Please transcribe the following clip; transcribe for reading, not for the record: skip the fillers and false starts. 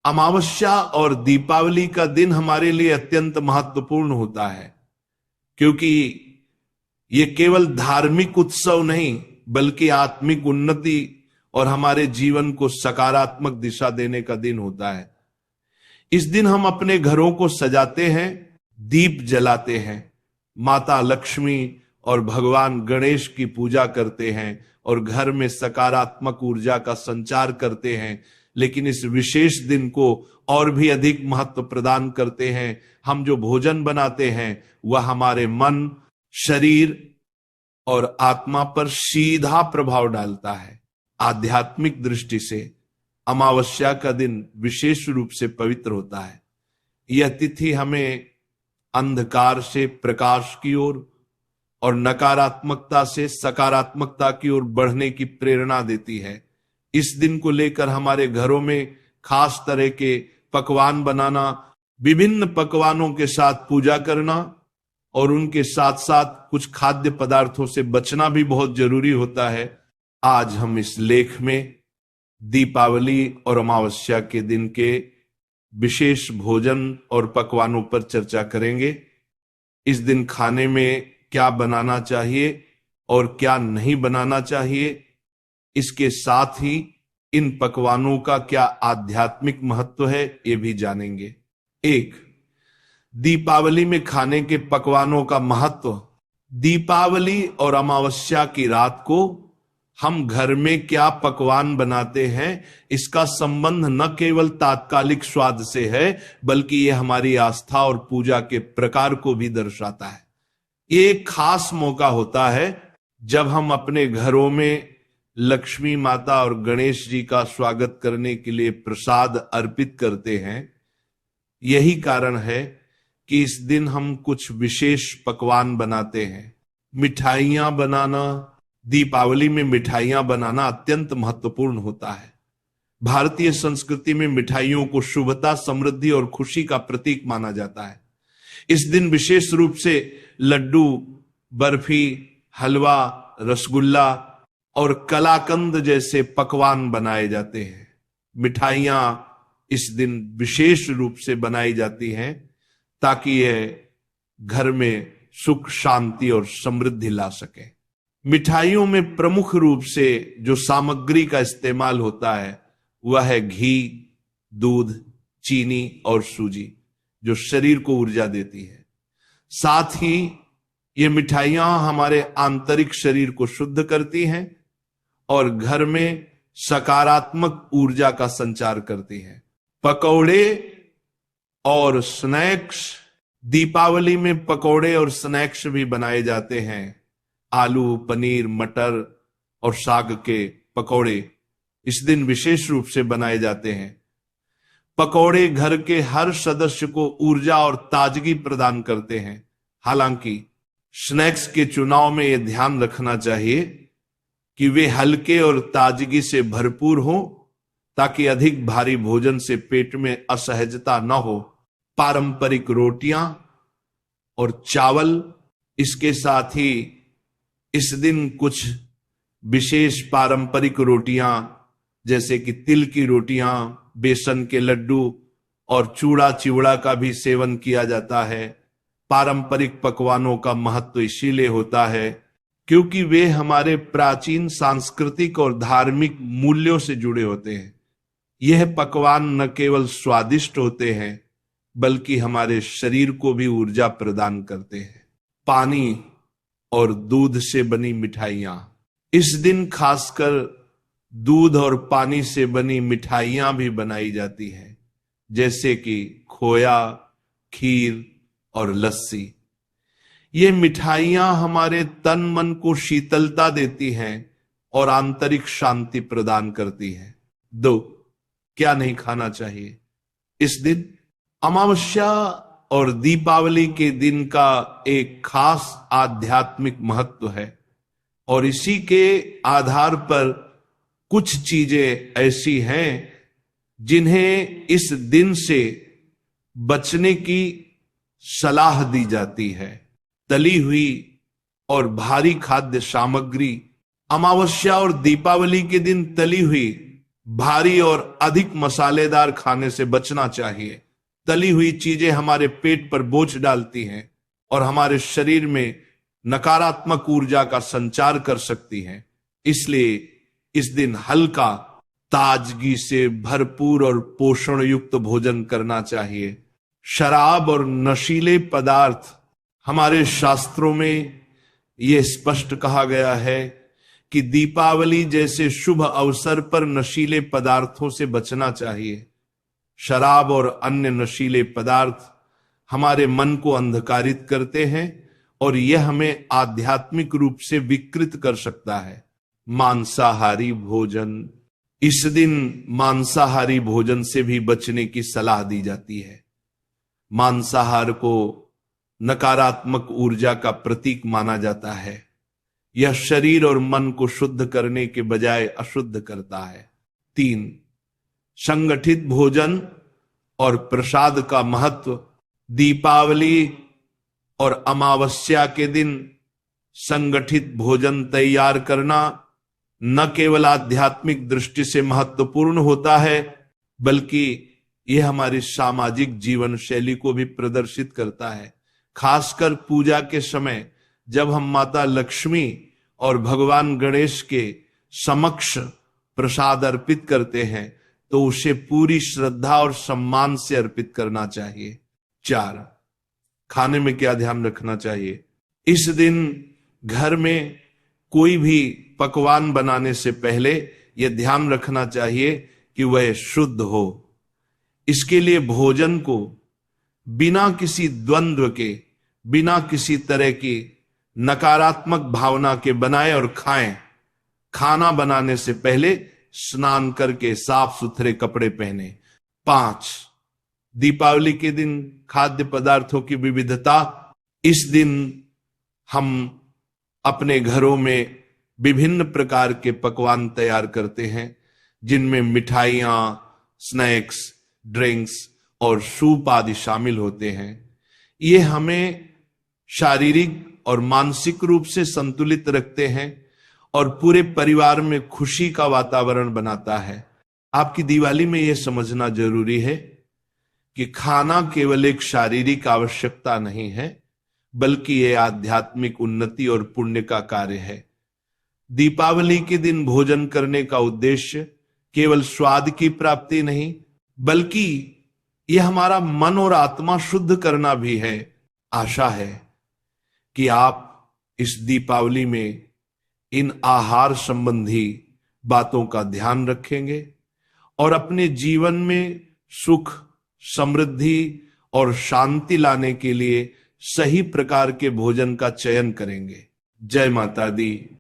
अमावस्या और दीपावली का दिन हमारे लिए अत्यंत महत्वपूर्ण होता है, क्योंकि ये केवल धार्मिक उत्सव नहीं बल्कि आत्मिक उन्नति और हमारे जीवन को सकारात्मक दिशा देने का दिन होता है। इस दिन हम अपने घरों को सजाते हैं, दीप जलाते हैं, माता लक्ष्मी और भगवान गणेश की पूजा करते हैं और घर में सकारात्मक ऊर्जा का संचार करते हैं। लेकिन इस विशेष दिन को और भी अधिक महत्व प्रदान करते हैं। हम जो भोजन बनाते हैं वह हमारे मन, शरीर और आत्मा पर सीधा प्रभाव डालता है। आध्यात्मिक दृष्टि से अमावस्या का दिन विशेष रूप से पवित्र होता है। यह तिथि हमें अंधकार से प्रकाश की ओर और नकारात्मकता से सकारात्मकता की ओर बढ़ने की प्रेरणा देती है। इस दिन को लेकर हमारे घरों में खास तरह के पकवान बनाना, विभिन्न पकवानों के साथ पूजा करना और उनके साथ साथ कुछ खाद्य पदार्थों से बचना भी बहुत जरूरी होता है। आज हम इस लेख में दीपावली और अमावस्या के दिन के विशेष भोजन और पकवानों पर चर्चा करेंगे। इस दिन खाने में क्या बनाना चाहिए और क्या नहीं बनाना चाहिए, इसके साथ ही इन पकवानों का क्या आध्यात्मिक महत्व है ये भी जानेंगे। एक, दीपावली में खाने के पकवानों का महत्व। दीपावली और अमावस्या की रात को हम घर में क्या पकवान बनाते हैं इसका संबंध न केवल तात्कालिक स्वाद से है बल्कि यह हमारी आस्था और पूजा के प्रकार को भी दर्शाता है। ये एक खास मौका होता है जब हम अपने घरों में लक्ष्मी माता और गणेश जी का स्वागत करने के लिए प्रसाद अर्पित करते हैं। यही कारण है कि इस दिन हम कुछ विशेष पकवान बनाते हैं। मिठाइयां बनाना, दीपावली में मिठाइयां बनाना अत्यंत महत्वपूर्ण होता है। भारतीय संस्कृति में मिठाइयों को शुभता, समृद्धि और खुशी का प्रतीक माना जाता है। इस दिन विशेष रूप से लड्डू, बर्फी, हलवा, रसगुल्ला और कलाकंद जैसे पकवान बनाए जाते हैं। मिठाइयां इस दिन विशेष रूप से बनाई जाती हैं ताकि यह घर में सुख, शांति और समृद्धि ला सके। मिठाइयों में प्रमुख रूप से जो सामग्री का इस्तेमाल होता है वह है घी, दूध, चीनी और सूजी, जो शरीर को ऊर्जा देती है। साथ ही ये मिठाइयां हमारे आंतरिक शरीर को शुद्ध करती हैं और घर में सकारात्मक ऊर्जा का संचार करती हैं। पकौड़े और स्नैक्स, दीपावली में पकौड़े और स्नैक्स भी बनाए जाते हैं। आलू, पनीर, मटर और साग के पकौड़े इस दिन विशेष रूप से बनाए जाते हैं। पकौड़े घर के हर सदस्य को ऊर्जा और ताजगी प्रदान करते हैं। हालांकि स्नैक्स के चुनाव में यह ध्यान रखना चाहिए कि वे हल्के और ताजगी से भरपूर हों ताकि अधिक भारी भोजन से पेट में असहजता न हो। पारंपरिक रोटियां और चावल, इसके साथ ही इस दिन कुछ विशेष पारंपरिक रोटियां जैसे कि तिल की रोटियां, बेसन के लड्डू और चूड़ा चिवड़ा का भी सेवन किया जाता है। पारंपरिक पकवानों का महत्व इसीलिए होता है क्योंकि वे हमारे प्राचीन सांस्कृतिक और धार्मिक मूल्यों से जुड़े होते हैं। यह पकवान न केवल स्वादिष्ट होते हैं बल्कि हमारे शरीर को भी ऊर्जा प्रदान करते हैं। पानी और दूध से बनी मिठाइयां, इस दिन खासकर दूध और पानी से बनी मिठाइयां भी बनाई जाती हैं, जैसे कि खोया, खीर और लस्सी। ये मिठाइयां हमारे तन मन को शीतलता देती हैं और आंतरिक शांति प्रदान करती हैं। 2, क्या नहीं खाना चाहिए इस दिन? अमावस्या और दीपावली के दिन का एक खास आध्यात्मिक महत्व है और इसी के आधार पर कुछ चीजें ऐसी हैं जिन्हें इस दिन से बचने की सलाह दी जाती है। तली हुई और भारी खाद्य सामग्री। अमावस्या और दीपावली के दिन तली हुई भारी और अधिक मसालेदार खाने से बचना चाहिए। तली हुई चीजें हमारे पेट पर बोझ डालती हैं और हमारे शरीर में नकारात्मक ऊर्जा का संचार कर सकती हैं। इसलिए इस दिन हल्का, ताजगी से भरपूर और पोषण युक्त भोजन करना चाहिए। शराब और नशीले पदार्थ, हमारे शास्त्रों में यह स्पष्ट कहा गया है कि दीपावली जैसे शुभ अवसर पर नशीले पदार्थों से बचना चाहिए। शराब और अन्य नशीले पदार्थ हमारे मन को अंधकारित करते हैं और यह हमें आध्यात्मिक रूप से विकृत कर सकता है। मांसाहारी भोजन, इस दिन मांसाहारी भोजन से भी बचने की सलाह दी जाती है। मांसाहार को नकारात्मक ऊर्जा का प्रतीक माना जाता है। यह शरीर और मन को शुद्ध करने के बजाय अशुद्ध करता है। 3, संगठित भोजन और प्रसाद का महत्व। दीपावली और अमावस्या के दिन संगठित भोजन तैयार करना न केवल आध्यात्मिक दृष्टि से महत्वपूर्ण होता है, बल्कि यह हमारी सामाजिक जीवन शैली को भी प्रदर्शित करता है। खासकर पूजा के समय जब हम माता लक्ष्मी और भगवान गणेश के समक्ष प्रसाद अर्पित करते हैं तो उसे पूरी श्रद्धा और सम्मान से अर्पित करना चाहिए। 4, खाने में क्या ध्यान रखना चाहिए। इस दिन घर में कोई भी पकवान बनाने से पहले यह ध्यान रखना चाहिए कि वह शुद्ध हो। इसके लिए भोजन को बिना किसी द्वंद्व के, बिना किसी तरह की नकारात्मक भावना के बनाए और खाएं। खाना बनाने से पहले स्नान करके साफ सुथरे कपड़े पहने। 5, दीपावली के दिन खाद्य पदार्थों की विविधता। इस दिन हम अपने घरों में विभिन्न प्रकार के पकवान तैयार करते हैं, जिनमें मिठाइयां, स्नैक्स, ड्रिंक्स और सूप आदि शामिल होते हैं। ये हमें शारीरिक और मानसिक रूप से संतुलित रखते हैं और पूरे परिवार में खुशी का वातावरण बनाता है। आपकी दिवाली में यह समझना जरूरी है कि खाना केवल एक शारीरिक आवश्यकता नहीं है, बल्कि यह आध्यात्मिक उन्नति और पुण्य का कार्य है। दीपावली के दिन भोजन करने का उद्देश्य केवल स्वाद की प्राप्ति नहीं, बल्कि यह हमारा मन और आत्मा शुद्ध करना भी है। आशा है कि आप इस दीपावली में इन आहार संबंधी बातों का ध्यान रखेंगे और अपने जीवन में सुख, समृद्धि और शांति लाने के लिए सही प्रकार के भोजन का चयन करेंगे। जय माता दी।